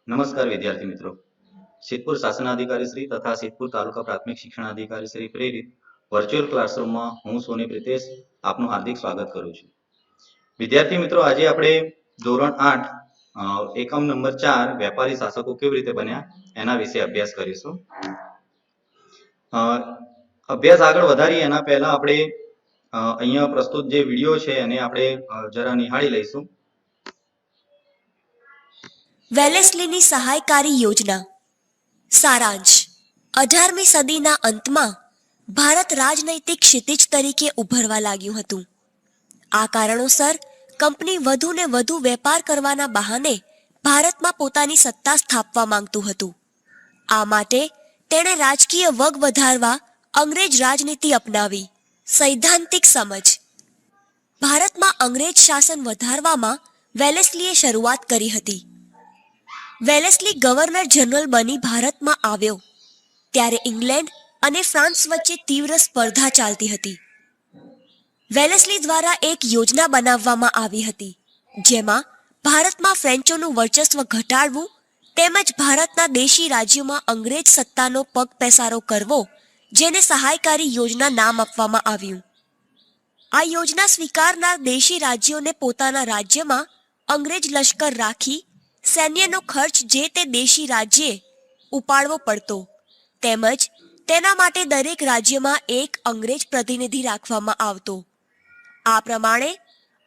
નમસ્કાર વિદ્યાર્થી મિત્રો, સિદ્ધપુર શાસનાધિકારી શ્રી તથા સિદ્ધપુર તાલુકા પ્રાથમિક શિક્ષણાધિકારી શ્રી પ્રેરિત વર્ચ્યુઅલ ક્લાસરૂમમાં હું સોની પ્રિતેશ આપનું હાર્દિક સ્વાગત કરું છું. વિદ્યાર્થી મિત્રો, આજે આપણે ધોરણ 8 એકમ નંબર 4 વેપારી શાસકો કેવી રીતે બન્યા એના વિશે અભ્યાસ કરીશું. અભ્યાસ આગળ વધારીએ એના પહેલા આપણે અહીંયા પ્રસ્તુત જે વિડીયો છે એને આપણે જરા નિહાળી લઈશું. વેલેસ્લીની સહાયકારી યોજના. સારાંશ. 18મી સદીના અંતમાં ભારત રાજનૈતિક ક્ષિતિજ તરીકે ઉભરવા લાગ્યું હતું. આ કારણોસર કંપની વધુ ને વધુ વેપાર કરવાના બહાને ભારતમાં પોતાની સત્તા સ્થાપવા માંગતું હતું. આ માટે તેણે રાજકીય વગ વધારવા અંગ્રેજ રાજનીતિ અપનાવી. સૈદ્ધાંતિક સમજ. ભારતમાં અંગ્રેજ શાસન વધારવામાં વેલેસ્લીએ શરૂઆત કરી હતી. વેલેસ્લી ગવર્નર જનરલ બની ભારતમાં આવ્યો ત્યારે ઇંગ્લેન્ડ અને ફ્રાન્સ વચ્ચે તીવ્ર સ્પર્ધા ચાલતી હતી. વેલેસ્લી દ્વારા એક યોજના બનાવવામાં આવી હતી જેમાં ભારતમાં ફ્રેન્ચોનું વર્ચસ્વ ઘટાડવું તેમજ ભારતના દેશી રાજ્યોમાં અંગ્રેજ સત્તાનો પગપેસારો કરવો, જેને સહાયકારી યોજના નામ આપવામાં આવ્યું. આ યોજના સ્વીકારનાર દેશી રાજ્યોને પોતાના રાજ્યમાં અંગ્રેજ લશ્કર રાખી સૈન્યનો ખર્ચ જે તે દેશી રાજ્યે ઉપાડવો પડતો, તેમજ તેના માટે દરેક રાજ્યમાં એક અંગ્રેજ પ્રતિનિધિ રાખવામાં આવતો. આ પ્રમાણે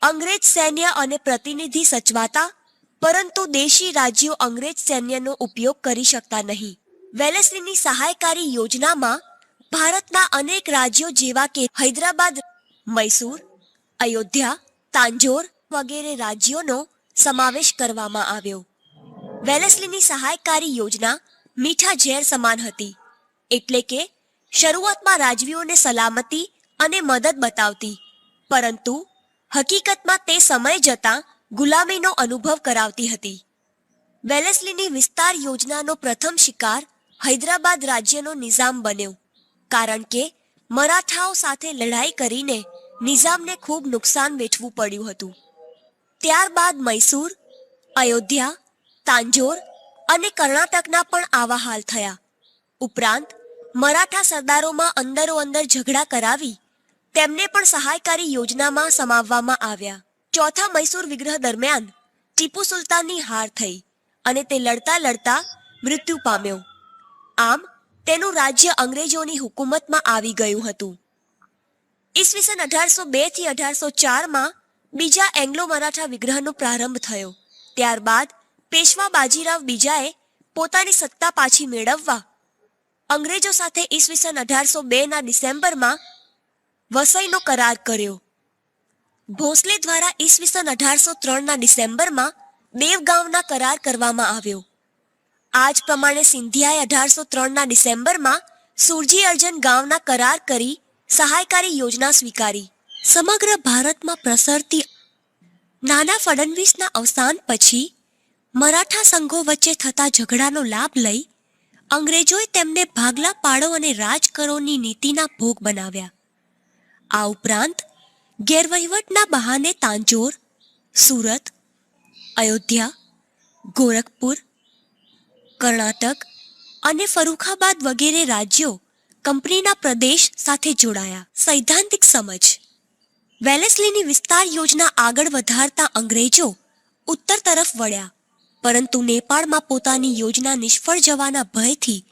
અંગ્રેજ સૈન્ય અને પ્રતિનિધિ સચવાતા, પરંતુ દેશી રાજ્યો અંગ્રેજ સૈન્યનો ઉપયોગ કરી શકતા નહીં. વેલેસ્લીની સહાયકારી યોજનામાં ભારતના અનેક રાજ્યો જેવા કે હૈદરાબાદ, મૈસૂર, અયોધ્યા, તાંજોર વગેરે રાજ્યોનો સમાવેશ કરવામાં આવ્યો. વેલેસ્લીની સહાયકારી યોજના મીઠા ઝેર સમાન હતી, એટલે કે શરૂઆતમાં રાજવીઓને સલામતી અને મદદ બતાવતી, પરંતુ હકીકતમાં તે સમય જતાં ગુલામીનો અનુભવ કરાવતી હતી. વેલેસ્લીની વિસ્તાર યોજનાનો પ્રથમ શિકાર હૈદરાબાદ રાજ્યનો નિઝામ બન્યો, કારણ કે મરાઠાઓ સાથે લડાઈ કરીને નિઝામને ખૂબ નુકસાન વેઠવું પડ્યું હતું. ત્યારબાદ મૈસૂર, અયોધ્યા, તાંજોર અને કર્ણાટકના પણ આવા હાલ થયા. ઉપરાંત મરાઠા સરદારોમાં અંદરો અંદર ઝઘડા કરાવી તેમને પણ સહાયકારી યોજનામાં સમાવવામાં આવ્યા. ચોથા મૈસૂર વિગ્રહ દરમિયાન ટીપુ સુલતાનની હાર થઈ અને તે લડતા લડતા મૃત્યુ પામ્યો. આમ તેનું રાજ્ય અંગ્રેજોની હુકુમતમાં આવી ગયું હતું. ઈસવીસન 1802 થી 1804માં બીજા એંગ્લો મરાઠા વિગ્રહનો પ્રારંભ થયો. ત્યારબાદ પેશવા બાજીરાવ બીજાએ પોતાની સત્તા પાછી મેળવવા અંગ્રેજો સાથે ઈસવીસન 1802ના ડિસેમ્બરમાં વસઈનો કરાર કર્યો. ભોંસલે દ્વારા ઈસવીસન 1803ના ડિસેમ્બરમાં દેવગાંવના કરાર કરવામાં આવ્યો. આ જ પ્રમાણે સિંધિયાએ 1803ના ડિસેમ્બરમાં સુરજી અર્જન ગાંવના કરાર કરી સહાયકારી યોજના સ્વીકારી. સમગ્ર ભારતમાં પ્રસરતી નાના ફડણવીસના અવસાન પછી મરાઠા સંઘો વચ્ચે થતા ઝઘડાનો લાભ લઈ અંગ્રેજોએ તેમને ભાગલા પાડો અને રાજ કરોની નીતિના ભોગ બનાવ્યા. આ ઉપરાંત ગેરવહીવટના બહાને તાંજોર, સુરત, અયોધ્યા, ગોરખપુર, કર્ણાટક અને ફરુખાબાદ વગેરે રાજ્યો કંપનીના પ્રદેશ સાથે જોડાયા. સૈદ્ધાંતિક સમજ. વેલેસ્લીની વિસ્તાર યોજના આગળ વધારતા અંગ્રેજો ઉત્તર તરફ વળ્યા, પરંતુ નેપાળમાં પોતાની યોજના નિષ્ફળ જવાના ભયથી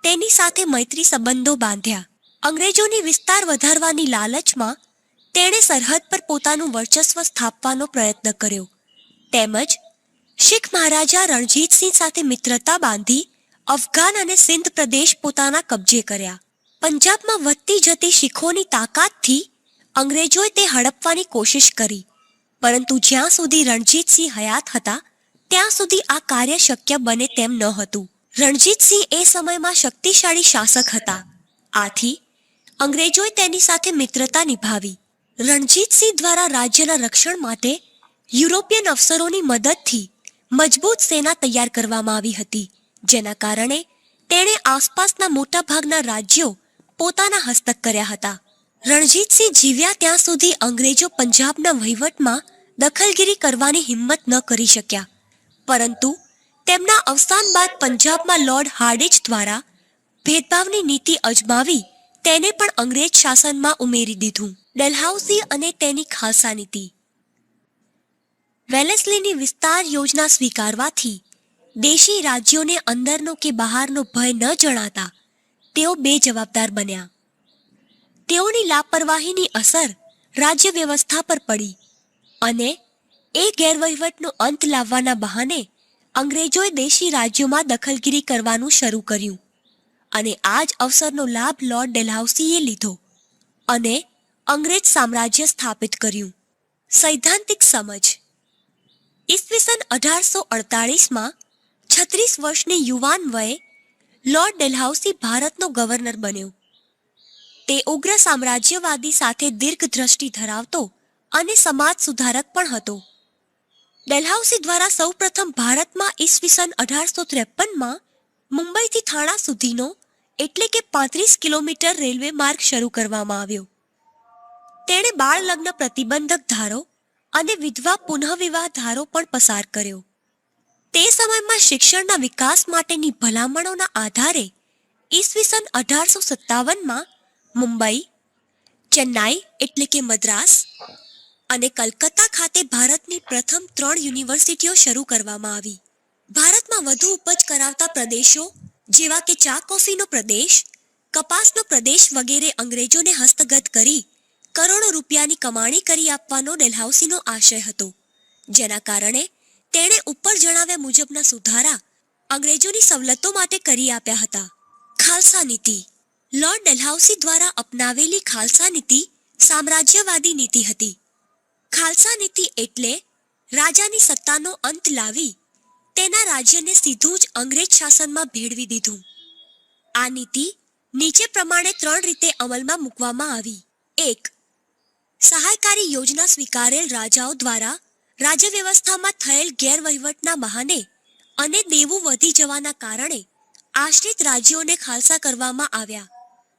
તેની સાથે મૈત્રી સંબંધો બાંધ્યા. અંગ્રેજોની વિસ્તાર વધારવાની લાલચમાં તેણે સરહદ પર પોતાનું વર્ચસ્વ સ્થાપવાનો પ્રયત્ન કર્યો, તેમજ શીખ મહારાજા રણજીતસિંહ સાથે મિત્રતા બાંધી અફઘાન અને સિંધ પ્રદેશ પોતાના કબજે કર્યા. પંજાબમાં વધતી જતી શીખોની તાકાતથી અંગ્રેજોએ તે હડપવાની કોશિશ કરી, પરંતુ જ્યાં સુધી રણજીતસિંહ હયાત હતા ત્યાં સુધી આ કાર્ય શક્ય બને તેમ ન હતું. રણજીતસિંહ એ સમયમાં શક્તિશાળી શાસક હતા, આથી અંગ્રેજોએ તેની સાથે મિત્રતા નિભાવી. રણજીતસિંહ દ્વારા રાજ્યના રક્ષણ માટે યુરોપિયન અફસરોની મદદથી મજબૂત સેના તૈયાર કરવામાં આવી હતી, જેના કારણે તેણે આસપાસના મોટાભાગના રાજ્યો પોતાના હસ્તક કર્યા હતા. રણજીતસિંહ જીવ્યા ત્યાં સુધી અંગ્રેજો પંજાબના વહીવટમાં દખલગીરી કરવાની હિંમત ન કરી શક્યા, પરંતુ તેમના અવસાન બાદ પંજાબમાં લોર્ડ હાર્ડિંજ દ્વારા ભેદભાવની નીતિ અજમાવી તેને પણ અંગ્રેજ શાસનમાં ઉમેરી દીધું. ડલહૌસી અને તેની ખાલસા નીતિ. વેલેસ્લીની વિસ્તાર યોજના સ્વીકારવાથી દેશી રાજ્યોને અંદરનો કે બહારનો ભય ન જણાતા તેઓ બેજવાબદાર બન્યા. તેઓની લાપરવાહીની અસર રાજ્ય વ્યવસ્થા પર પડી અને એ ગેરવહીવટનો અંત લાવવાના બહાને અંગ્રેજોએ દેશી રાજ્યોમાં દખલગીરી કરવાનું શરૂ કર્યું અને આ જ અવસરનો લાભ લોર્ડ ડેલહાઉસીએ લીધો અને અંગ્રેજ સામ્રાજ્ય સ્થાપિત કર્યું. સૈદ્ધાંતિક સમજ. ઈસવીસન 1848માં 36 વર્ષની યુવાન વયે લોર્ડ ડેલહાઉસી ભારતનો ગવર્નર બન્યો. તે ઉગ્ર સામ્રાજ્યવાદી સાથે દીર્ઘદ્રષ્ટિ ધરાવતો અને સમાજ સુધારક પણ હતો. ડેલહાઉસી દ્વારા સૌપ્રથમ ભારતમાં ઈસવીસન 1853માં મુંબઈથી થાણા સુધીનો એટલે કે 35 કિલોમીટર રેલવે માર્ગ શરૂ કરવામાં આવ્યો. તેણે બાળ લગ્ન પ્રતિબંધક ધારો અને વિધવા પુનઃવિવાહ ધારો પણ પસાર કર્યો. તે સમયમાં શિક્ષણના વિકાસ માટેની ભલામણોના આધારે ઈસવીસન 1857માં મુંબઈ, ચેન્નાઈ એટલે કે મદ્રાસ અને કલકત્તા ખાતે ભારતની પ્રથમ 3 યુનિવર્સિટીઓ શરૂ કરવામાં આવી. ભારતમાં વધુ ઉપજ કરાવતા પ્રદેશો જેવા કે ચા કોફીનો પ્રદેશ, કપાસનો પ્રદેશ વગેરે અંગ્રેજોને હસ્તગત કરી કરોડો રૂપિયાની કમાણી કરી આપવાનો ડેલહાઉસીનો આશય હતો, જેના કારણે તેણે ઉપર જણાવ્યા મુજબના સુધારા અંગ્રેજોની સવલતો માટે કરી આપ્યા હતા. ખાલસા નીતિ. લોર્ડ ડેલહાઉસી દ્વારા અપનાવેલી ખાલસા નીતિ સામ્રાજ્યવાદી નીતિ હતી. ખાલસા નીતિ એટલે રાજાની સત્તાનો અંત લાવી તેના રાજ્યને સીધું જ અંગ્રેજ શાસનમાં ભેળવી દીધું. આ નીતિ નીચે પ્રમાણે 3 રીતે અમલમાં મૂકવામાં આવી. 1. સહાયકારી યોજના સ્વીકારેલ રાજાઓ દ્વારા રાજ્ય વ્યવસ્થામાં થયેલ ગેરવહીવટના બહાને અને દેવું વધી જવાના કારણે આશ્રિત રાજ્યોને ખાલસા કરવામાં આવ્યા.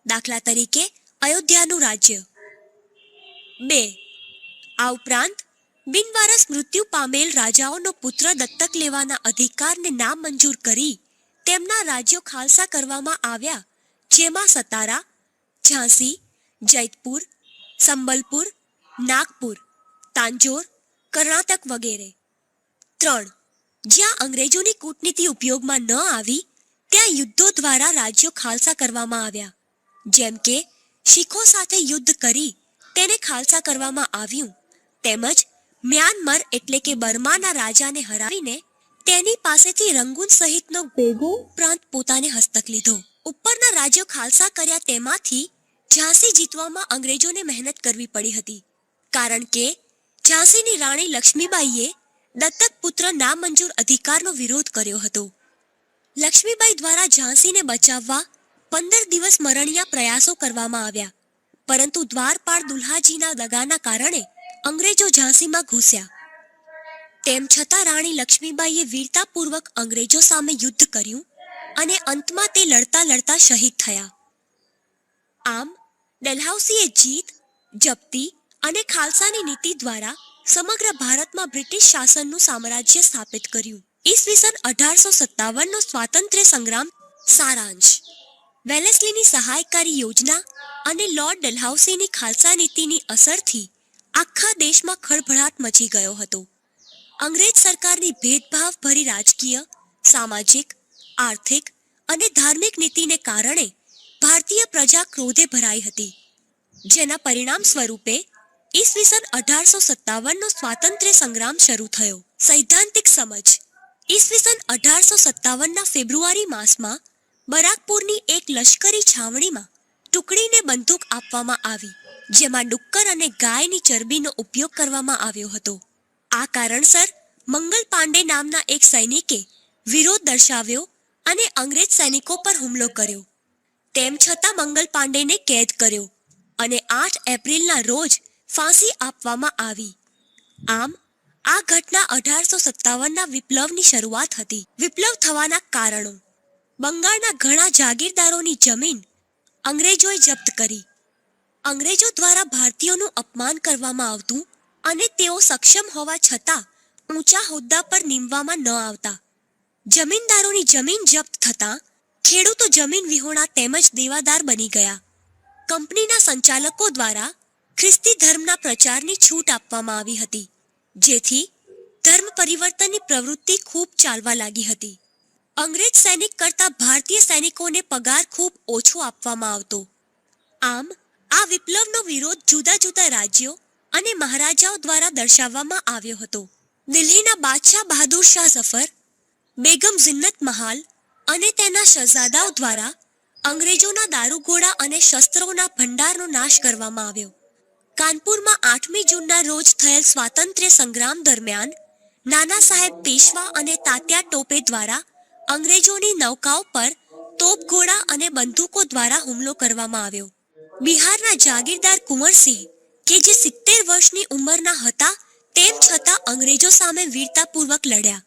દાખલા તરીકે અયોધ્યાનું રાજ્ય. 2. આ ઉપરાંત બિનવારસ મૃત્યુ પામેલ રાજાઓનો પુત્ર દત્તક લેવાના અધિકારને નામંજૂર કરી તેમના રાજ્યો ખાલસા કરવામાં આવ્યા, જેમાં સતારા, ઝાંસી, જૈતપુર, સંબલપુર, નાગપુર, તાંજોર, કર્ણાટક વગેરે. 3. જ્યાં અંગ્રેજોની કૂટનીતિ ઉપયોગમાં ન આવી ત્યાં યુદ્ધો દ્વારા રાજ્યો ખાલસા કરવામાં આવ્યા. જેમ કે શીખો સાથે યુદ્ધ કરી તેને ખાલસા કરવામાં આવ્યું, તેમજ મ્યાનમાર એટલે કે બર્માના રાજાને હરાવીને તેની પાસેથી રંગૂન સહિતનો ભેગો પ્રાંત પોતાને હસ્તક લીધો. ઉપરના રાજ્યો ખાલસા કર્યા તેમાંથી ઝાંસી જીતવામાં અંગ્રેજોને મહેનત કરવી પડી હતી, કારણ કે ઝાંસીની રાણી લક્ષ્મીબાઈએ દત્તક પુત્ર નામંજૂર અધિકારનો વિરોધ કર્યો હતો. લક્ષ્મીબાઈ દ્વારા ઝાંસીને બચાવવા 15 દિવસ મરણિયા પ્રયાસો કરવામાં આવ્યા, પરંતુ દ્વારપાળ દુલ્હાજીના દગાના કારણે અંગ્રેજો ઝાંસીમાં ઘૂસ્યા. તેમ છતાં રાણી લક્ષ્મીબાઈએ વીરતાપૂર્વક અંગ્રેજો સામે યુદ્ધ કર્યું અને અંતમાં તે લડતા લડતા શહીદ થયા. આમ ડેલહાઉસીએ જીત, જપ્તી અને ખાલસાની નીતિ દ્વારા સમગ્ર ભારતમાં બ્રિટિશ શાસનનું સામ્રાજ્ય સ્થાપિત કર્યું. ઈસવીસન 1857નો સ્વાતંત્ર્ય સંગ્રામ. સારાંશ. વેલેસ્લીની સહાયકારી યોજના અને લોર્ડ ડેલહાઉસીની ખાલસા નીતિની અસરથી આખા દેશમાં ખળભળાટ મચી ગયો હતો. અંગ્રેજ સરકારની ભેદભાવભરી રાજકીય, સામાજિક, આર્થિક અને ધાર્મિક નીતિને કારણે ભારતીય પ્રજા ક્રોધે ભરાઈ હતી, જેના પરિણામ સ્વરૂપે ઈસવીસન 1857નો સ્વાતંત્ર્ય સંગ્રામ શરૂ થયો. સૈદ્ધાંતિક સમજ. ઈસવીસન 1857ના ફેબ્રુઆરી માસમાં બરાકપુરની એક લશ્કરી છાવણીમાં ટુકડીને બંદૂક આપવામાં આવી, જેમાં ડુક્કર અને ગાયની ચરબીનો ઉપયોગ કરવામાં આવ્યો હતો. આ કારણસર મંગલ પાંડે નામના એક સૈનિકે વિરોધ દર્શાવ્યો અને અંગ્રેજ સૈનિકો પર હુમલો કર્યો. તેમ છતાં મંગલ પાંડેને કેદ કર્યો અને 8 એપ્રિલના રોજ ફાંસી આપવામાં આવી. આમ આ ઘટના 1857ના વિપ્લવની શરૂઆત હતી. વિપ્લવ થવાના કારણો. બંગાળના ઘણા જાગીરદારોની જમીન અંગ્રેજોએ જપ્ત કરી. અંગ્રેજો દ્વારા ભારતીયોનું અપમાન કરવામાં આવતું અને તેઓ સક્ષમ હોવા છતાં ઊંચા હોદ્દા પર નીમવામાં ન આવતા. જમીનદારોની જમીન જપ્ત થતાં ખેડૂતો જમીન વિહોણા તેમજ દેવાદાર બની ગયા. કંપનીના સંચાલકો દ્વારા ખ્રિસ્તી ધર્મના પ્રચારની છૂટ આપવામાં આવી હતી, જેથી ધર્મ પરિવર્તનની પ્રવૃત્તિ ખૂબ ચાલવા લાગી હતી. અંગ્રેજ સૈનિક કરતાં ભારતીય સૈનિકોને પગાર ખૂબ ઓછો આપવામાં આવતો. આમ આ વિપ્લવનો વિરોધ જુદા જુદા રાજ્યો અને મહારાજાઓ દ્વારા દર્શાવવામાં આવ્યો હતો. દિલ્હીના બાદશાહ બહાદુર શાહ ઝફર, બેગમ જિન્નત મહાલ અને તેના શહઝાદાઓ દ્વારા અંગ્રેજોના દારૂગોળા અને શસ્ત્રોના ભંડારનો નાશ કરવામાં આવ્યો. કાનપુરમાં 8મી જૂનના રોજ થયેલ સ્વાતંત્ર્ય સંગ્રામ દરમિયાન નાના સાહેબ પેશવા અને તાત્યા ટોપે દ્વારા અંગ્રેજોની નૌકાઓ પર તોપગોળા અને બંદૂકો દ્વારા હુમલો કરવામાં આવ્યો. બિહારના જાગીરદાર કુંવરસિંહ કે જે 70 વર્ષની ઉંમરના હતા, તેમ છતાં અંગ્રેજો સામે વીરતાપૂર્વક લડ્યા.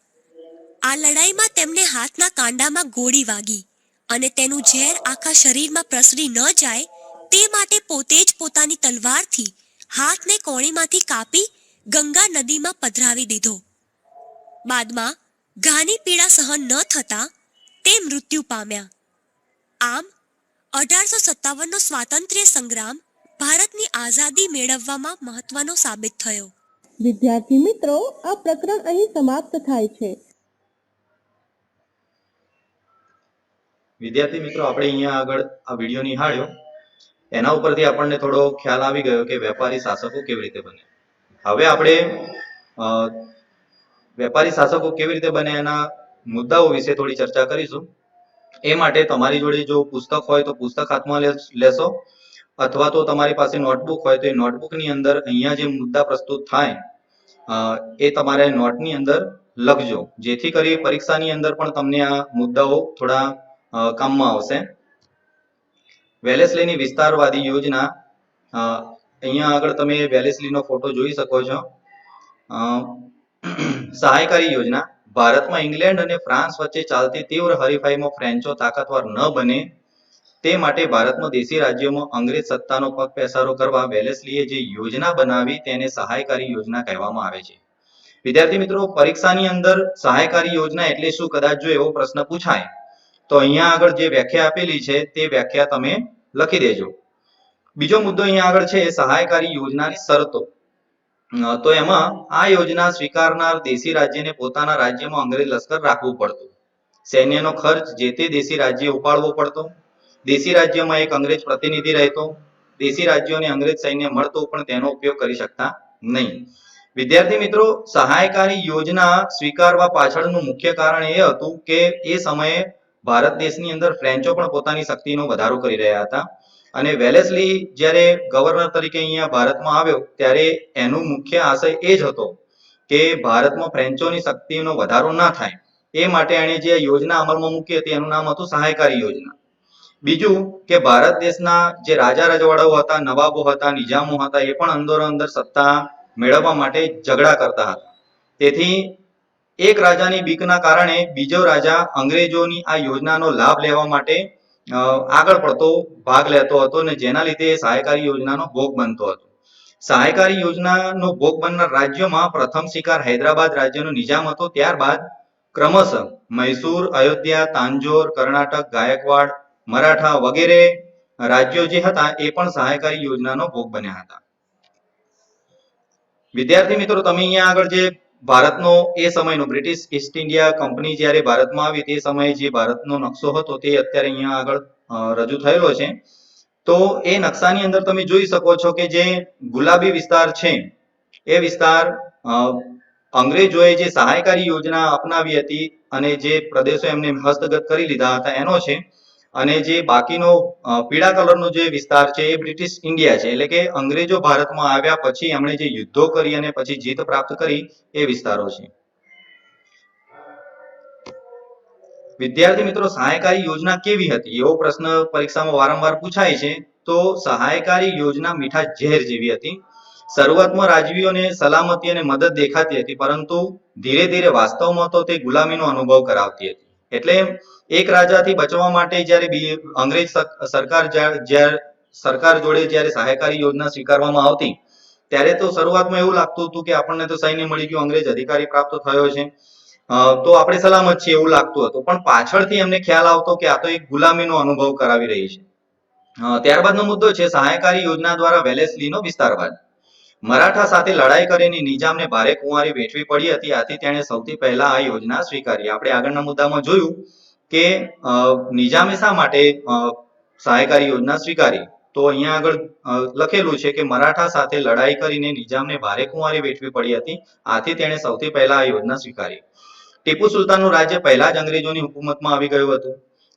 આ લડાઈમાં તેમને હાથના કાંડામાં ગોળી વાગી અને તેનું ઝેર આખા શરીરમાં પ્રસરી ન જાય તે માટે પોતે જ પોતાની તલવારથી હાથને કોણીમાંથી કાપી ગંગા નદીમાં પધરાવી દીધો. બાદમાં ઘાની પીડા સહન ન થતા તે મૃત્યુ પામ્યા. આમ 1857નો સ્વાતંત્ર્ય સંગ્રામ ભારતની આઝાદી મેળવવામાં મહત્વનો સાબિત થયો. વિદ્યાર્થી મિત્રો, આ પ્રકરણ અહીં સમાપ્ત થાય છે. વિદ્યાર્થી મિત્રો, આપણે અહીંયા આગળ આ વિડીયો નિહાળ્યો, એના ઉપરથી આપણને થોડો ખ્યાલ આવી ગયો કે વેપારી શાસકો કેવી રીતે બને. હવે આપણે વેપારી શાસકો કેવી રીતે બને એના મુદ્દાઓ વિશે થોડી ચર્ચા કરીશું. એ માટે તમારી જોડે જો પુસ્તક હોય તો પુસ્તક હાથમાં લેશો, અથવા તો તમારી પાસે નોટબુક હોય તો એ નોટબુકની અંદર અહીંયા જે મુદ્દા પ્રસ્તુત થાય એ તમારે નોટની અંદર લખજો, જેથી કરી પરીક્ષાની અંદર પણ તમને આ મુદ્દાઓ થોડા કામમાં આવશે. વેલેસ્લીની વિસ્તારવાદી યોજના, અહીંયા આગળ તમે વેલેસ્લીનો ફોટો જોઈ શકો છો. સહાયકારી યોજના, ભારતમાં ઇંગ્લેન્ડ અને ફ્રાન્સ વચ્ચે ચાલતી તીવ્ર હરીફાઈમાં ફ્રેન્ચો તાકાતવાર ન બને તે માટે ભારતમાં દેશી રાજ્યોમાં અંગ્રેજ સત્તાનો પગ પેસારો કરવા વેલેસ્લીએ જે યોજના બનાવી તેને સહાયકારી યોજના કહેવામાં આવે છે. વિદ્યાર્થી મિત્રો, પરીક્ષાની અંદર સહાયકારી યોજના એટલે શું, કદાચ જો એવો પ્રશ્ન પૂછાય તો અહીંયા આગળ જે વ્યાખ્યા આપેલી છે તે વ્યાખ્યા તમે લખી દેજો. બીજો મુદ્દો અહીંયા આગળ છે સહાયકારી યોજનાની શરતો. તો એમાં આ યોજના સ્વીકારનાર દેશી રાજ્યને પોતાના રાજ્યમાં અંગ્રેજ લશ્કર રાખવું પડતું. સૈન્યનો ખર્ચ જે તે દેશી રાજ્ય ઉપાડવો પડતો. દેશી રાજ્યમાં એક અંગ્રેજ પ્રતિનિધિ રહેતો. દેશી રાજ્યોને અંગ્રેજ સૈન્ય મળતું પણ તેનો ઉપયોગ કરી શકતા નહીં. વિદ્યાર્થી મિત્રો, સહાયકારી યોજના સ્વીકારવા પાછળનું મુખ્ય કારણ એ હતું કે એ સમયે ભારત દેશની અંદર ફ્રેન્ચો પણ પોતાની શક્તિનો વધારો કરી રહ્યા હતા અને વેલેસ્લી જ્યારે ગવર્નર તરીકે અહીંયા ભારતમાં આવ્યો ત્યારે એનું મુખ્ય આશય એ જ હતો કે ભારતમાં ફ્રેન્ચોની શક્તિનો વધારો ના થાય. એ માટે એણે જે યોજના અમલમાં મૂકી હતી એનું નામ હતું સહાયકારી યોજના. બીજું કે ભારત દેશના જે રાજા રજવાડાઓ હતા, નવાબો હતા, નિજામો હતા, એ પણ અંદરો અંદર સત્તા મેળવવા માટે ઝઘડા કરતા હતા. તેથી એક રાજાની બીકના કારણે બીજો રાજા અંગ્રેજોની આ યોજનાનો લાભ લેવા માટે આગળ પડતો ભાગ લેતો હતો અને જેના લીધે સહાયકારી યોજનાનો ભોગ બનતો હતો. સહાયકારી યોજનાનો ભોગ બનનાર રાજ્યોમાં પ્રથમ શિકાર હૈદરાબાદ રાજ્યનો નિજામ હતો. ત્યારબાદ ક્રમશઃ મૈસૂર, અયોધ્યા, તાંજોર, કર્ણાટક, ગાયકવાડ, મરાઠા વગેરે રાજ્યો જે હતા એ પણ સહાયકારી યોજનાનો ભોગ બન્યા હતા. વિદ્યાર્થી મિત્રો, તમે અહીંયા આગળ જે ભારતનો એ સમયનો બ્રિટિશ ઈસ્ટ ઇન્ડિયા કંપની જ્યારે ભારતમાં આવી તે સમયે જે ભારતનો નકશો હતો તે અત્યારે અહીંયા આગળ રજૂ થયેલો છે. તો એ નકશાની અંદર તમે જોઈ શકો છો કે જે ગુલાબી વિસ્તાર છે એ વિસ્તાર અંગ્રેજોએ જે સહાયકારી યોજના અપનાવી હતી અને જે પ્રદેશો એમને હસ્તગત કરી લીધા હતા એનો છે. અને જે બાકીનો પીળા કલરનો જે વિસ્તાર છે એ બ્રિટિશ ઇન્ડિયા છે, એટલે કે અંગ્રેજો ભારતમાં આવ્યા પછી એમણે જે યુદ્ધો કરી અને પછી જીત પ્રાપ્ત કરી એ વિસ્તારો છે. વિદ્યાર્થી મિત્રો, સહાયકારી યોજના કેવી હતી એવો પ્રશ્ન પરીક્ષામાં વારંવાર પૂછાય છે. તો સહાયકારી યોજના મીઠા ઝેર જેવી હતી. શરૂઆતમાં રાજવીઓને સલામતી અને મદદ દેખાતી હતી, પરંતુ ધીરે ધીરે વાસ્તવમાં તો તે ગુલામીનો અનુભવ કરાવતી હતી. એટલે એક રાજાથી બચવા માટે જ્યારે અંગ્રેજ સરકાર જોડે જ્યારે સહાયકારી યોજના સ્વીકારવામાં આવતી ત્યારે તો શરૂઆતમાં એવું લાગતું હતું કે આપણને તો સૈન્ય મળી ગયું, અંગ્રેજ અધિકારી પ્રાપ્ત થયો છે. તો આપણે સલામત છીએ એવું લાગતું હતું, પણ પાછળથી એમને ખ્યાલ આવતો કે આ તો એક ગુલામીનો અનુભવ કરાવી રહી છે. ત્યારબાદનો મુદ્દો છે સહાયકારી યોજના દ્વારા વેલેસ્લીનો વિસ્તારવાદ. મરાઠા સાથે લડાઈ કરીને નિજામને ભારે કુંવારી વેઠવી પડી હતી, આથી તેણે સૌથી પહેલા આ યોજના સ્વીકારી. આપણે આગળના મુદ્દામાં જોયું કે નિજામે શા માટે સહાયકારી યોજના સ્વીકારી. તો અહીંયા આગળ લખેલું છે કે મરાઠા સાથે લડાઈ કરીને નિજામને ભારે કુંવારી વેઠવી પડી હતી, આથી તેણે સૌથી પહેલા આ યોજના સ્વીકારી. ટીપુ સુલતાનનું રાજ્ય પહેલા જ અંગ્રેજોની હુકુમતમાં આવી ગયું હતું.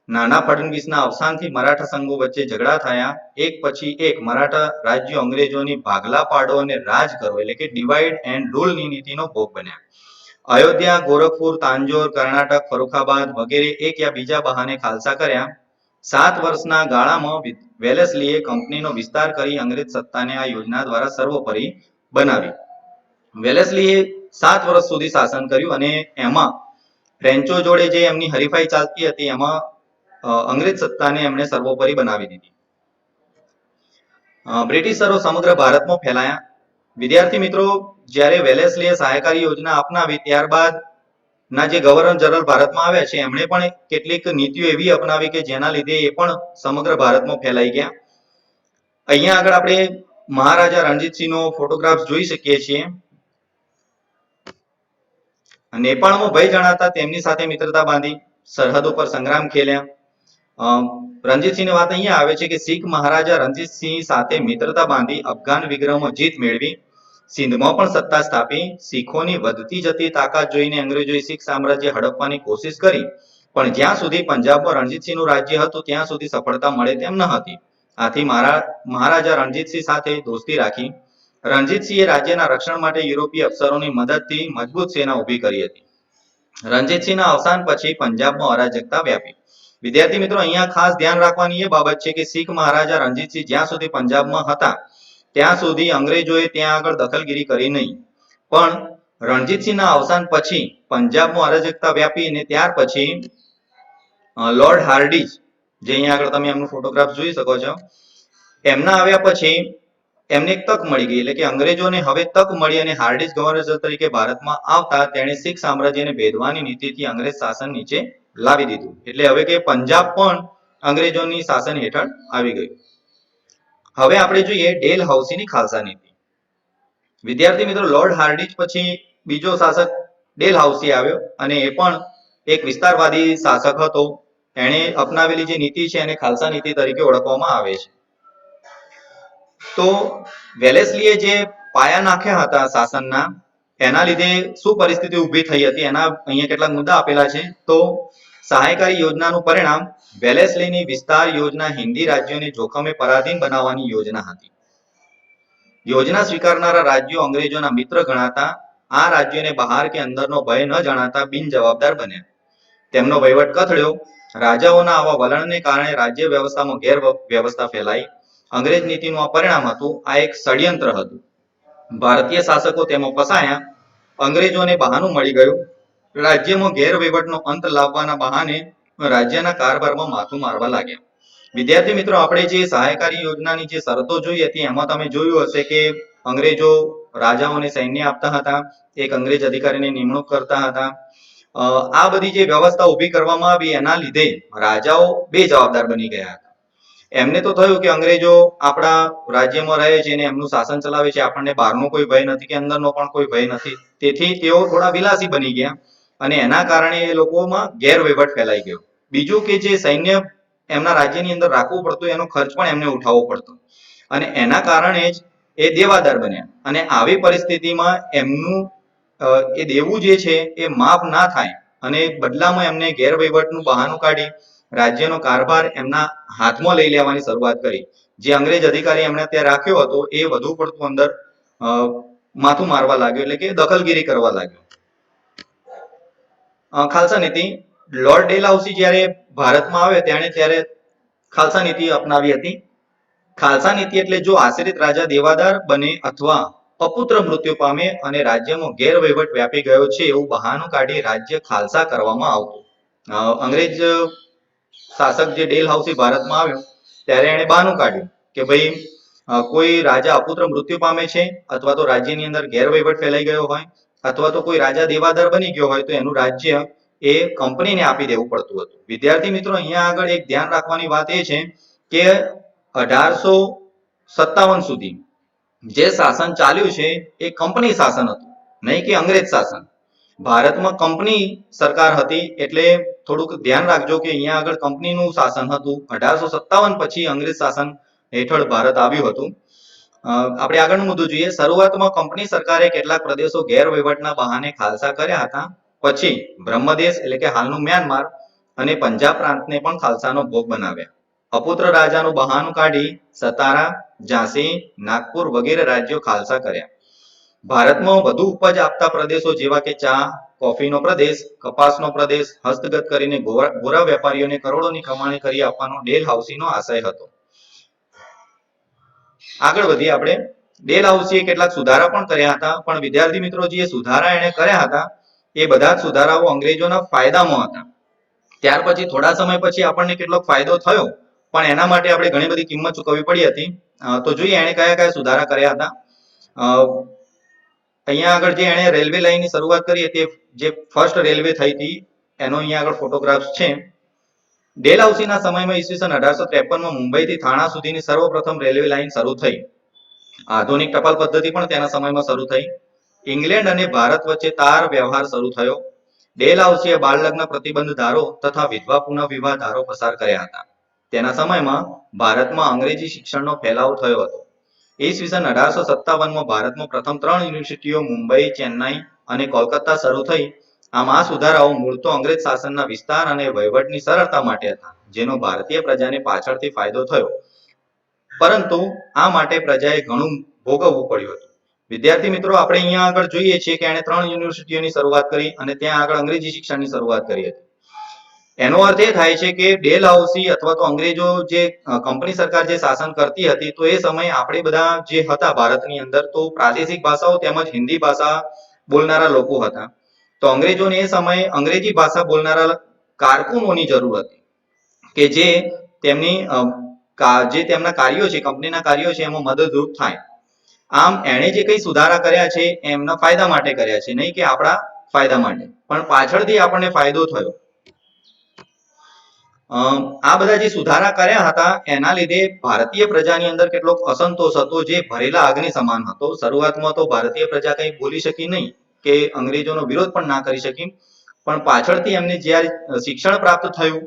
નાના ફડણવીસના અવસાનથી મરાઠા સંઘો વચ્ચે ઝઘડા થયા. એક પછી એક મરાઠા રાજ્યો અંગ્રેજોની ભાગલા પાડો અને રાજ કરો એટલે કે ડિવાઈડ એન્ડ રૂલની નીતિનો ભોગ બન્યા. અયોધ્યા, ગોરખપુર, તાંજોર, કર્ણાટક, ફરુખાબાદ વગેરે એક યા બીજા બહાને ખાલસા કર્યા. 7 વર્ષના ગાળામાં વેલેસ્લીએ કંપનીનો વિસ્તાર કરી અંગ્રેજ સત્તાને આ યોજના દ્વારા સર્વોપરી બનાવી. વેલેસ્લીએ 7 વર્ષ સુધી શાસન કર્યું અને એમાં ફ્રેન્ચો જોડે જે એમની હરીફાઈ ચાલતી હતી એમાં અંગ્રેજ સત્તાને એમણે સર્વોપરી બનાવી દીધી. બ્રિટિશરો સમગ્ર ભારતમાં ફેલાયા. વિદ્યાર્થી મિત્રો, જ્યારે વેલેસ્લીએ સહાયકારી યોજના અપનાવી ત્યારબાદ ના જે ગવર્નર જનરલ ભારતમાં આવ્યા છે એમણે પણ કેટલીક નીતિઓ એવી અપનાવી કે જેના લીધે એ પણ સમગ્ર ભારતમાં ફેલાઈ ગયા. અહીંયા આગળ આપણે મહારાજા રણજીતસિંહનો ફોટોગ્રાફ જોઈ શકીએ છીએ. નેપાળમાં ભય જણાતા તેમની સાથે મિત્રતા બાંધી, સરહદો પર સંગ્રામ ખેલ્યા. રણજીતસિંહની વાત અહીંયા આવે છે કે શીખ મહારાજા રણજીતસિંહ સાથે મિત્રતા બાંધી અફઘાન વિગ્રહમાં જીત મેળવી, સિંધમાં પણ સત્તા સ્થાપી. શીખોની વધતી જતી તાકાત જોઈને અંગ્રેજોએ શીખ સામ્રાજ્ય હડપવાની કોશિશ કરી, પણ જ્યાં સુધી પંજાબમાં રણજીતસિંહનું રાજ્ય હતું ત્યાં સુધી સફળતા મળે તેમ ન હતી. આથી મહારાજા રણજીતસિંહ સાથે દોસ્તી રાખી. રણજીતસિંહે રાજ્યના રક્ષણ માટે યુરોપીય અફસરોની મદદથી મજબૂત સેના ઊભી કરી હતી. રણજીતસિંહના અવસાન પછી પંજાબમાં અરાજકતા વ્યાપી. વિદ્યાર્થી મિત્રો, અહીંયા ખાસ ધ્યાન રાખવાની એ બાબત છે કે શીખ મહારાજા રણજીતસિંહ જ્યાં સુધી પંજાબમાં હતા ત્યાં સુધી અંગ્રેજોએ ત્યાં આગળ દખલગીરી કરી નહીં. પણ રણજીતસિંહના અવસાન પછી પંજાબમાં અરાજકતા વ્યાપી અને ત્યાર પછી લોર્ડ હાર્ડિજ, જે અહીંયા આગળ તમે એમનો ફોટોગ્રાફ જોઈ શકો છો, એમના આવ્યા પછી એમને એક તક મળી ગઈ. એટલે કે અંગ્રેજોને હવે તક મળી અને હાર્ડિજ ગવર્નર તરીકે ભારતમાં આવતા તેણે શીખ સામ્રાજ્યને ભેદવાની નીતિથી અંગ્રેજ શાસન નીચે લાવી દીધું. એટલે હવે કે પંજાબ પણ અંગ્રેજોની શાસન હેઠળ આવી ગયું. હવે આપણે જોઈએ ડેલ હાઉસીની ખાલસા નીતિ. વિદ્યાર્થી મિત્રો, લોર્ડ હાર્ડિજ પછી બીજો શાસક ડેલ હાઉસી આવ્યો અને એ પણ એક વિસ્તારવાદી શાસક હતો. એણે અપનાવેલી જે નીતિ છે એને ખાલસા નીતિ તરીકે ઓળખવામાં આવે છે. તો વેલેસ્લીએ જે પાયા નાખ્યા હતા શાસનના, એના લીધે શું પરિસ્થિતિ ઊભી થઈ હતી એના અહીંયા કેટલાક મુદ્દા આપેલા છે. તો સહાયકારી યોજનાનું પરિણામ, વેલેસ્લીની વિસ્તાર યોજના હિન્દી રાજ્યોને જોખમે પરાધીન બનાવવાની યોજના હતી. યોજના સ્વીકારનારા રાજ્યો અંગ્રેજોના મિત્ર ગણાતા. આ રાજ્યોને બહાર કે અંદરનો ભય ન જણાતા બિનજવાબદાર બન્યા. તેમનો વહીવટ કથળ્યો. રાજાઓના આવા વલણને કારણે રાજ્ય વ્યવસ્થામાં ગેરવ્યવસ્થા ફેલાઈ. અંગ્રેજ નીતિનું આ પરિણામ હતું. આ એક ષડયંત્ર હતું. ભારતીય શાસકો તેમાં ફસાયા. અંગ્રેજોને બહાનું મળી ગયું. રાજ્યમાં ગેરવહીવટનો અંત લાવવાના બહાને રાજ્યના કારભારમાં માથું મારવા લાગ્યા. વિદ્યાર્થી મિત્રો, આપણે જે સહાયકારી યોજનાની જે શરતો જોઈ હતી એમાં તમે જોયું હશે કે અંગ્રેજો રાજાઓને સૈન્ય આપતા હતા, એક અંગ્રેજ અધિકારીની નિમણૂક કરતા હતા. આ બધી જે વ્યવસ્થા ઊભી કરવામાં આવી એના લીધે રાજાઓ બેજવાબદાર બની ગયા હતા. એમને તો થયું કે અંગ્રેજો આપણા રાજ્યમાં રહે છે અને એમનું શાસન ચલાવે છે, આપણને બહારનો કોઈ ભય નથી કે અંદરનો પણ કોઈ ભય નથી. તેથી તેઓ થોડા વિલાસી બની ગયા અને એના કારણે એ લોકોમાં ગેરવહીવટ ફેલાઈ ગયો. બીજું કે જે સૈન્ય એમના રાજ્યની અંદર રાખવું પડતું એનો ખર્ચ પણ એમને ઉઠાવવો પડતો અને એના કારણે જ એ દેવાદાર બન્યા. અને આવી પરિસ્થિતિમાં એમનું એ દેવું જે છે એ માફ ના થાય અને બદલામાં એમને ગેરવહીવટનું બહાનું કાઢી રાજ્યનો કારભાર એમના હાથમાં લઈ લેવાની શરૂઆત કરી. જે અંગ્રેજ અધિકારી એમણે ત્યાં રાખ્યો હતો એ વધુ પડતું અંદર માથું મારવા લાગ્યો, એટલે કે દખલગીરી કરવા લાગ્યો. ખાલસા નીતિ. લોર્ડ ડેલહાઉસી જ્યારે ભારતમાં આવે ત્યારે ખાલસા નીતિ અપનાવી હતી. ખાલસા નીતિ એટલે જો આશ્રિત રાજા દેવાદાર બને અથવા અપુત્ર મૃત્યુ પામે અને રાજ્યમાં ગેરવહીવટ વ્યાપી ગયો છે એવું બહાનું કાઢી રાજ્ય ખાલસા કરવામાં આવતું. અંગ્રેજ શાસક જે ડેલહાઉસી ભારતમાં આવ્યો ત્યારે એણે બહાનું કાઢ્યું કે ભાઈ કોઈ રાજા અપુત્ર મૃત્યુ પામે છે અથવા તો રાજ્યની અંદર ગેરવહીવટ ફેલાઈ ગયો હોય અથવા તો કોઈ રાજા દેવાદાર બની ગયો હોય તો એનું રાજ્ય એ કંપનીને આપી દેવું પડતું હતું. વિદ્યાર્થી મિત્રો, અહીંયા આગળ એક ધ્યાન રાખવાની વાત એ છે કે 1857 સુધી જે શાસન ચાલ્યું છે એ કંપની શાસન હતું, નહીં કે અંગ્રેજ શાસન. ભારતમાં કંપની સરકાર હતી એટલે થોડુંક ધ્યાન રાખજો કે અહીંયા આગળ કંપનીનું શાસન હતું. 1857 પછી અંગ્રેજ શાસન હેઠળ ભારત આવ્યું હતું. આપણે આગળનો મુદ્દો જોઈએ. શરૂઆતમાં કંપની સરકારે કેટલાક પ્રદેશો ગેરવહીવટના બહાને ખાલસા કર્યા હતા. પછી બ્રહ્મદેશ એટલે કે હાલનું મ્યાનમાર અને પંજાબ પ્રાંતને પણ ખાલસાનો ભોગ બનાવ્યા. અપુત્ર રાજાનું બહાનું કાઢી સતારા, ઝાંસી, નાગપુર વગેરે રાજ્યો ખાલસા કર્યા. ભારતમાં વધુ ઉપજ આપતા પ્રદેશો જેવા કે ચા, કોફીનો પ્રદેશ, કપાસનો પ્રદેશ હસ્તગત કરીને ગોરા વેપારીઓને કરોડોની કમાણી કરી આપવાનો ડેલહાઉસીનો આશય હતો. આગળ વધીએ આપણે. ડેલહાઉસીએ કેટલાક સુધારા પણ કર્યા હતા, પણ વિદ્યાર્થી મિત્રો જે સુધારા એણે કર્યા હતા એ બધા જ સુધારાઓ અંગ્રેજોના ફાયદામાં હતા. ત્યાર પછી થોડા સમય પછી આપણને કેટલોક ફાયદો થયો, પણ એના માટે આપણે ઘણી બધી કિંમત ચૂકવવી પડી હતી. તો જોઈએ એણે કયા કયા સુધારા કર્યા હતા. અહીંયા આગળ જે એણે રેલવે લાઇનની શરૂઆત કરી હતી, જે ફર્સ્ટ રેલવે થઈ હતી એનો અહીંયા આગળ ફોટોગ્રાફ્સ છે. ડેલહાઉસીના સમયમાં ઈસવીસન 1853માં મુંબઈથી થાણા સુધીની સર્વપ્રથમ રેલવે લાઇન શરૂ થઈ. આધુનિક ટપાલ પદ્ધતિ પણ તેના સમયમાં શરૂ થઈ. ઇંગ્લેન્ડ અને ભારત વચ્ચે તાર વ્યવહાર શરૂ થયો. ડેલહાઉસીએ બાળ લગ્ન પ્રતિબંધ ધારો તથા વિધવા પુનઃવિવાહ ધારો પસાર કર્યા હતા. તેના સમયમાં ભારતમાં અંગ્રેજી શિક્ષણનો ફેલાવો થયો હતો. ઈસવીસન 1857માં ભારતમાં પ્રથમ 3 યુનિવર્સિટીઓ મુંબઈ, ચેન્નાઈ અને કોલકાતા શરૂ થઈ. આમ આ સુધારાઓ મૂળ તો અંગ્રેજ શાસનના વિસ્તાર અને વહીવટની સરળતા માટે હતા, જેનો ભારતીય પ્રજાને પાછળથી ફાયદો થયો, પરંતુ આ માટે પ્રજાએ ઘણું ભોગવવું પડ્યું હતું. વિદ્યાર્થી મિત્રો, આપણે અહીંયા આગળ જોઈએ છીએ કે એણે 3 યુનિવર્સિટીઓની શરૂઆત કરી અને ત્યાં આગળ અંગ્રેજી શિક્ષણની શરૂઆત કરી હતી. એનો અર્થ એ થાય છે કે ડેલહાઉસી અથવા તો અંગ્રેજો જે કંપની સરકાર જે શાસન કરતી હતી, તો એ સમયે આપણે બધા જે હતા ભારતની અંદર તો પ્રાદેશિક ભાષાઓ તેમજ હિન્દી ભાષા બોલનારા લોકો હતા. તો અંગ્રેજોને એ સમયે અંગ્રેજી ભાષા બોલનારા કારકુનોની જરૂર હતી કે જે તેમના કાર્યો છે, કંપનીના કાર્યો છે એમાં મદદરૂપ થાય. આમ એણે જે કઈ સુધારા કર્યા છે એમના ફાયદા માટે કર્યા છે, નહીં કે આપણા ફાયદા માટે, પણ પાછળથી આપણને ફાયદો થયો. આ બધા જે સુધારા કર્યા હતા એના લીધે ભારતીય પ્રજાની અંદર કેટલોક અસંતોષ હતો, જે ભરેલા અગ્નિ સમાન હતો. શરૂઆતમાં તો ભારતીય પ્રજા કંઈ બોલી શકી નહીં કે અંગ્રેજોનો વિરોધ પણ ના કરી શકી, પણ પાછળથી એમને જ્યારે શિક્ષણ પ્રાપ્ત થયું,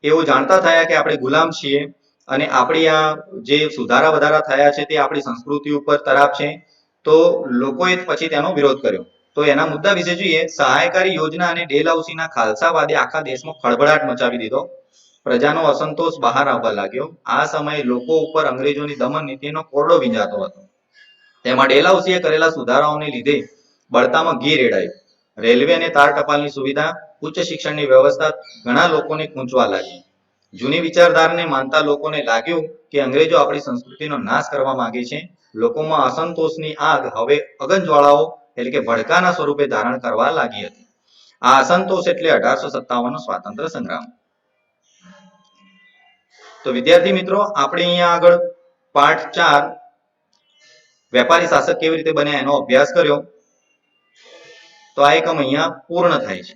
એવું જાણતા થયા કે આપણે ગુલામ છીએ અને આપણી આ જે સુધારા વધારા થયા છે તે આપણી સંસ્કૃતિ ઉપર તરાપ છે, તો લોકોએ પછી તેનો વિરોધ કર્યો. તો એના મુદ્દા વિશે જોઈએ. સહાયકારી યોજના અને ડેલહાઉસીના ખાલસાવાદે આખા દેશમાં ખળભળાટ મચાવી દીધો. પ્રજાનો અસંતોષ બહાર આવવા લાગ્યો. આ સમયે લોકો ઉપર અંગ્રેજોની દમન નીતિનો કોરડો વીંજાતો હતો. તેમાં ડેલહાઉસીએ કરેલા સુધારાઓને લીધે બળતામાં ઘી રેડાયું. રેલવે અને તાર ટપાલની સુવિધા, ઉચ્ચ શિક્ષણની વ્યવસ્થા ઘણા લોકોને ખૂંચવા લાગી. જૂની વિચારધારાને માનતા લોકોને લાગ્યું કે અંગ્રેજો આપણી સંસ્કૃતિનો નાશ કરવા માંગે છે. લોકોમાં અસંતોષની આગ હવે અગનજ્વાળાઓ એટલે કે ભડકાના સ્વરૂપે ધારણ કરવા લાગી હતી. આ અસંતોષ એટલે 1857નો સ્વાતંત્ર્ય સંગ્રામ. તો વિદ્યાર્થી મિત્રો, આપણે અહીંયા આગળ પાઠ 4 વેપારી શાસક કેવી રીતે બન્યા એનો અભ્યાસ કર્યો. તો આ એકમ અહીંયા પૂર્ણ થાય છે.